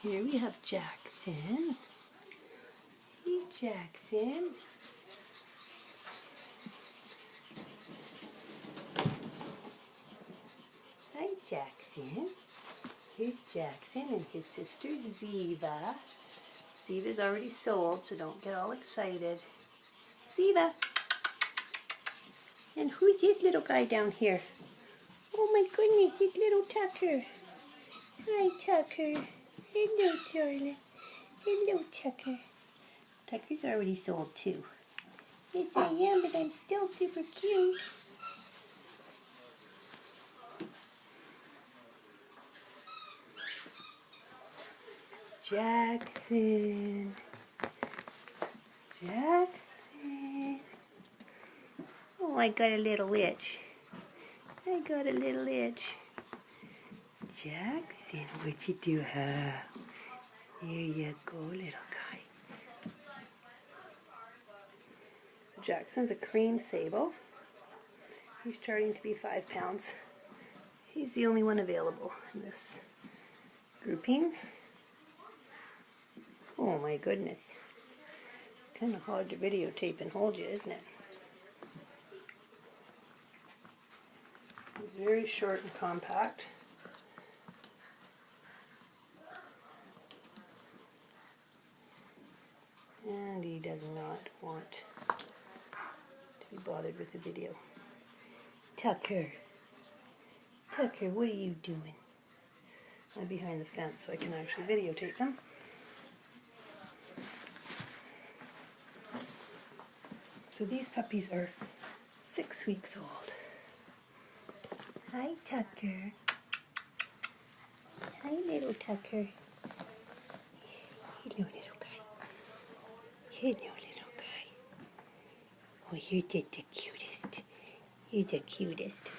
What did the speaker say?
Here we have Jackson. Hey, Jackson. Hi, Jackson. Here's Jackson and his sister Ziva. Ziva's already sold, so don't get all excited. Ziva. And who's this little guy down here? Oh my goodness, it's little Tucker. Hi, Tucker. Hello, darling. Hello, Tucker. Tucker's already sold too. Yes, I am, but I'm still super cute. Jackson. Jackson. Oh, I got a little itch. I got a little itch. Jackson, what you do, huh? There you go, little guy. So Jackson's a cream sable. He's starting to be 5 pounds. He's the only one available in this grouping. Oh my goodness. Kind of hard to videotape and hold you, isn't it? He's very short and compact. And he does not want to be bothered with the video. Tucker. Tucker, what are you doing? I'm behind the fence so I can actually videotape him. So these puppies are 6 weeks old. Hi, Tucker. Hi, little Tucker. Hello, little guy. Hello, little guy. Oh, you're just the cutest. You're the cutest.